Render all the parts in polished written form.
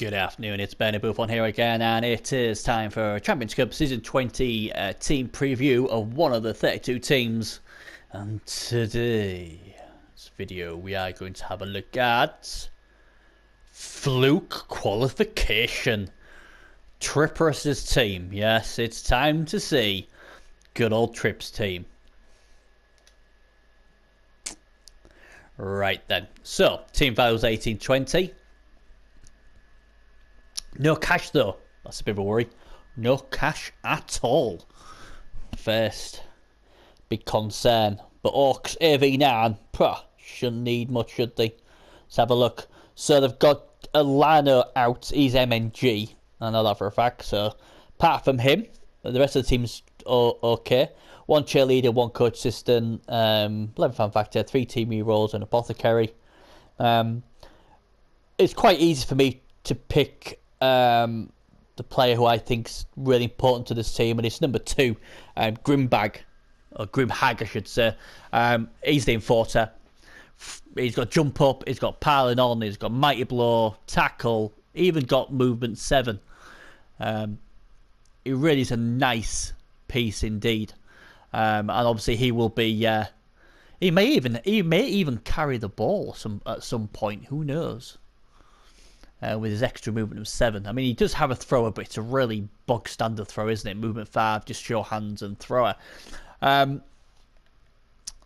Good afternoon, it's Benny Buffon here again, and it is time for Championship Season 20 team preview of one of the 32 teams. And today, this video, we are going to have a look at Fluke Qualification. Tripper's team. Yes, it's time to see good old Tripp's team. Right then, so team values 1820. No cash though, that's a bit of a worry. No cash at all. First big concern. But Orcs AV9, shouldn't need much, should they? Let's have a look. So they've got Alano out, he's MNG. I know that for a fact. So apart from him, the rest of the team's okay. One cheerleader, one coach assistant, 11 fan factor, 3 team heroes, and apothecary. It's quite easy for me to pick the player who I think's really important to this team, and it's number 2, Grimbag, or Grimhag I should say. He's the enforcer. He's got jump up, he's got piling on, he's got mighty blow, tackle, even got movement 7. He really is a nice piece indeed, and obviously he will be. He may even carry the ball at some point. Who knows? With his extra movement of 7. I mean, he does have a thrower, but it's a really bog standard throw, isn't it? Movement 5, just show hands and thrower.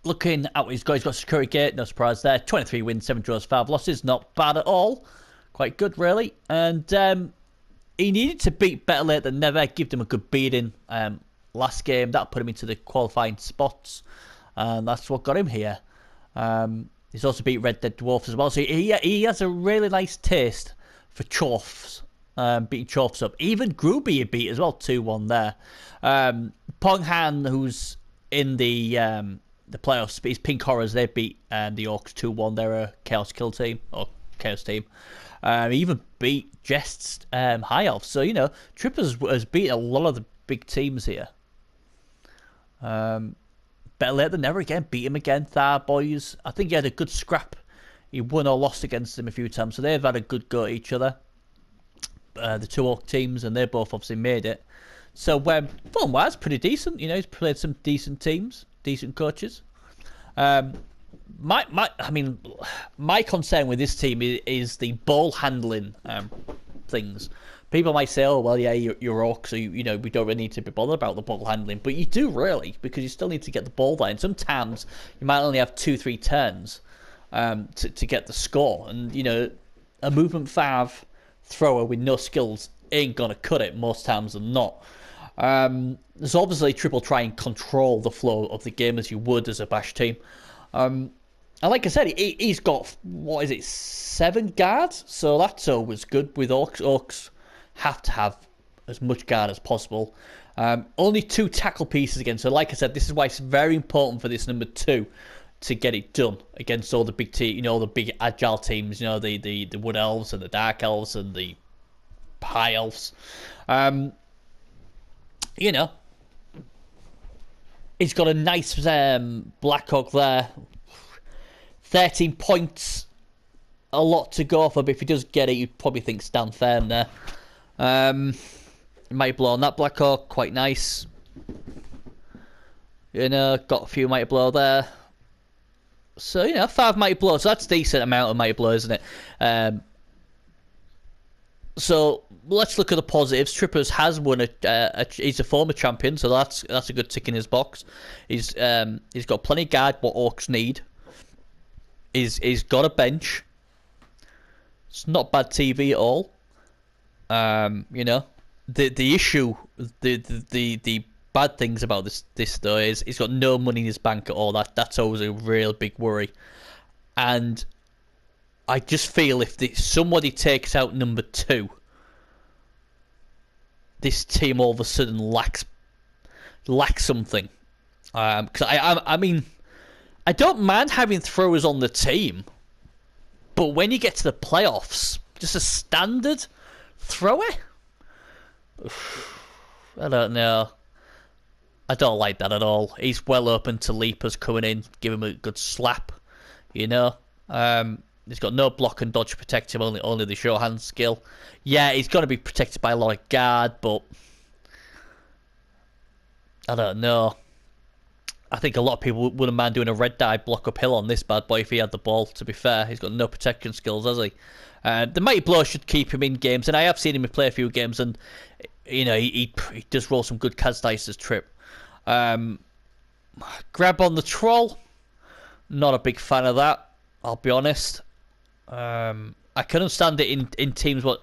Looking at what he's got security gate, no surprise there. 23 wins, 7 draws, 5 losses. Not bad at all. Quite good, really. And he needed to beat better late than never. Give him a good beating last game. That put him into the qualifying spots. And that's what got him here. He's also beat Red Dead Dwarfs as well. So he has a really nice taste for Chorfs. Beating Chorfs up. Even Gruby he beat as well. 2-1 there. Ponghan, who's in the playoffs, he's Pink Horrors. They beat the Orcs 2-1. They're a Chaos Kill team. Or Chaos team. He even beat Jest's High Elves. So, you know, Trippers has beat a lot of the big teams here. Better late than never again. Beat him again. Thar boys. I think he had a good scrap. He won or lost against them a few times. So they've had a good go at each other. The 2 Orc teams. And they both obviously made it. So form-wise, pretty decent. You know, he's played some decent teams. Decent coaches. My concern with this team is the ball handling things. People might say, "Oh, well, yeah, you're Orcs, so you know we don't really need to be bothered about the ball handling." But you do really, because you still need to get the ball there. And sometimes you might only have 2-3 turns to get the score. And you know, a movement 5 thrower with no skills ain't gonna cut it most times than not. There's obviously Triple try and control the flow of the game as you would as a bash team. And like I said, he's got, 7 guards? So that's always good with Orcs. Orcs have to have as much guard as possible. Only 2 tackle pieces again. So like I said, this is why it's very important for this number 2 to get it done against all the big teams, you know, the big agile teams, you know, the Wood Elves and the Dark Elves and the High Elves. You know, he's got a nice Blackhawk there. 13 points. A lot to go for, but if he does get it, you'd probably think stand firm there. Might blow on that Blackhawk, quite nice. You know, got a few mighty blow there. So, you know, 5 mighty blows. So that's a decent amount of mighty blow, isn't it? So let's look at the positives. Trippers has won he's a former champion, so that's a good tick in his box. He's got plenty of guard, what Orcs need. He's got a bench. It's not bad TV at all. You know, the issue, the bad things about this though is he's got no money in his bank at all. That's always a real big worry. And I just feel if somebody takes out number 2, this team all of a sudden lacks something. Because I mean, I don't mind having throwers on the team, but when you get to the playoffs, just a standard thrower, I don't know. I don't like that at all. He's well open to leapers coming in, give him a good slap, you know. He's got no block and dodge to protect him, only the sure hand skill. Yeah, he's going to be protected by a lot of guard, but I don't know. I think a lot of people wouldn't mind doing a red die block uphill on this bad boy if he had the ball, to be fair. He's got no protection skills, has he? The Mighty Blow should keep him in games, and I have seen him play a few games, and he does roll some good Kaz dice as Trip. Grab on the Troll. Not a big fan of that, I'll be honest. I can understand it in teams what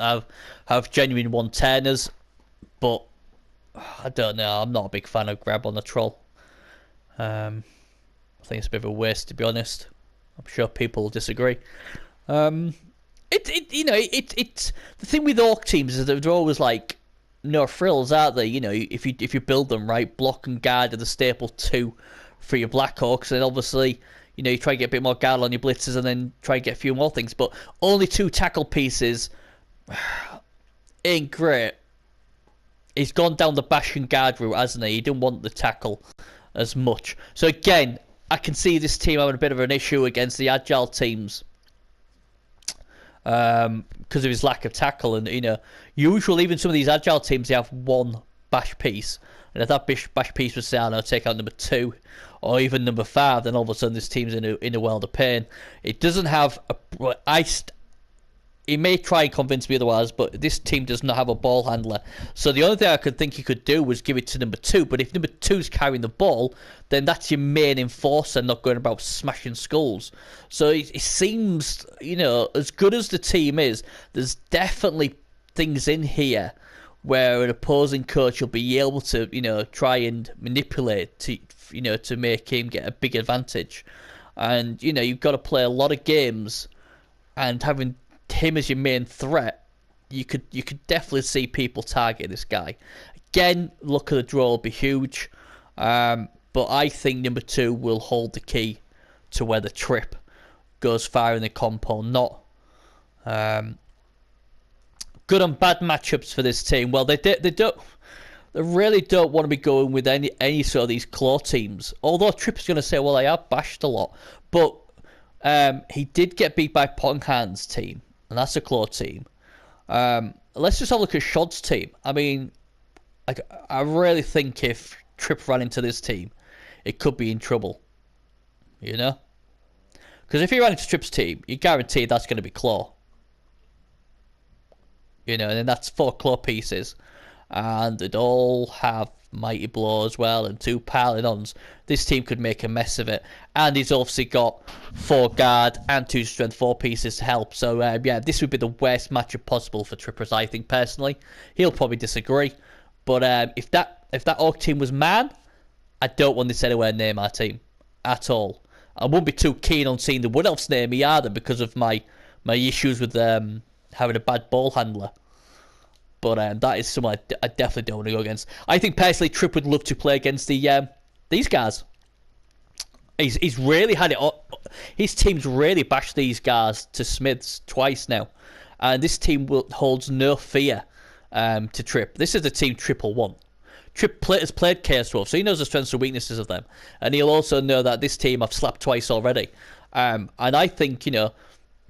have genuine one-turners, but I don't know. I'm not a big fan of Grab on the Troll. I think it's a bit of a waste, to be honest. I'm sure people will disagree. The thing with Orc teams is that they're always like no frills, aren't they? If you build them right, block and guard are the staple two for your Black Orcs, and obviously you try to get a bit more guard on your blitzers, and then try to get a few more things. But only 2 tackle pieces ain't great. He's gone down the bash and guard route, hasn't he? He didn't want the tackle as much. So again, I can see this team having a bit of an issue against the agile teams because of his lack of tackle. And usually even some of these agile teams, they have 1 bash piece, and if that bash piece was, say, I don't know, take out number 2 or even number 5, then all of a sudden this team's in a world of pain. It doesn't have he may try and convince me otherwise, but this team does not have a ball handler. So the only thing I could think he could do was give it to number 2. But if number 2's carrying the ball, then that's your main enforcer, not going about smashing skulls. So it seems, as good as the team is, there's definitely things in here where an opposing coach will be able to, try and manipulate to make him get a big advantage. And, you've got to play a lot of games, and having him as your main threat, you could definitely see people target this guy. Again, luck of the draw will be huge, but I think number 2 will hold the key to whether Trip goes far in the comp or not. Good and bad matchups for this team. Well, they really don't want to be going with any sort of these claw teams. Although Trip is going to say, well, I have bashed a lot, but he did get beat by Ponghan's team, and that's a claw team. Let's just have a look at Shod's team. I mean, I really think if Trip ran into this team, it could be in trouble. Because if he ran into Trip's team, you guarantee that's going to be claw. And then that's 4 claw pieces, and they'd all have Mighty Blow as well, and 2 Paladins. This team could make a mess of it. And he's obviously got 4 guard and 2 strength 4 pieces to help. So this would be the worst matchup possible for Trippers, I think, personally. He'll probably disagree, but if that Orc team was man, I don't want this anywhere near my team at all. I wouldn't be too keen on seeing the Wood Elves near me either, because of my issues with having a bad ball handler. But that is someone I definitely don't want to go against. I think personally Trip would love to play against these guys. He's really had it. His team's really bashed these guys to Smiths twice now, and this team holds no fear to Trip. This is the team Trip will want. Trip has played Chaos Wolf, so he knows the strengths and weaknesses of them, and he'll also know that this team I've slapped twice already. And I think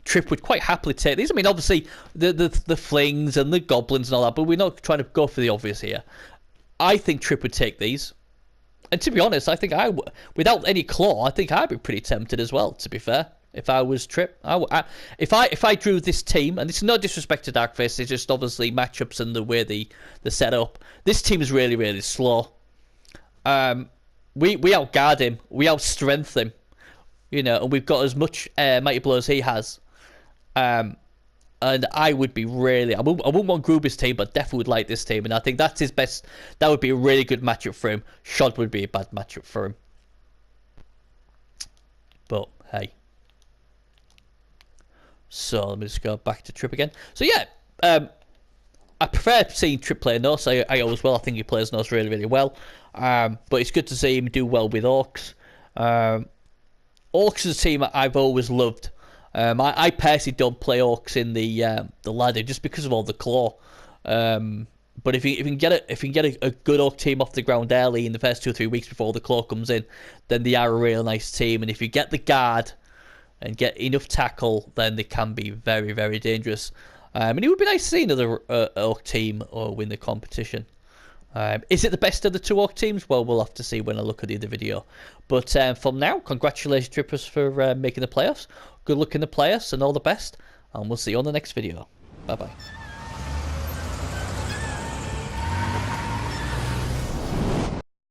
Trip would quite happily take these. I mean, obviously, the flings and the goblins and all that, but we're not trying to go for the obvious here. I think Trip would take these. And to be honest, I think without any claw, I think I'd be pretty tempted as well, to be fair. If I was Trip. If I drew this team, and this is no disrespect to Darkface, it's just obviously matchups and the way the set up. This team is really, really slow. We outguard him. We outstrength him. And we've got as much Mighty Blow as he has. And I would be really... I wouldn't want Gruber's team, but definitely would like this team. And I think that's his best... That would be a really good matchup for him. Shod would be a bad matchup for him. But, hey. So, let me just go back to Trip again. So, yeah. I prefer seeing Trip play Nos. I always will. I think he plays Nos really, really well. But it's good to see him do well with Orcs. Orcs is a team I've always loved. I personally don't play Orcs in the ladder just because of all the claw. But if you can get a good Orc team off the ground early in the first 2 or 3 weeks before the claw comes in, then they are a real nice team. And if you get the guard, and get enough tackle, then they can be very, very dangerous. And it would be nice to see another Orc team win the competition. Is it the best of the 2 Orc teams? Well, we'll have to see when I look at the other video. But from now, congratulations, Trippers, for making the playoffs. Good luck in the playoffs and all the best. And we'll see you on the next video. Bye-bye.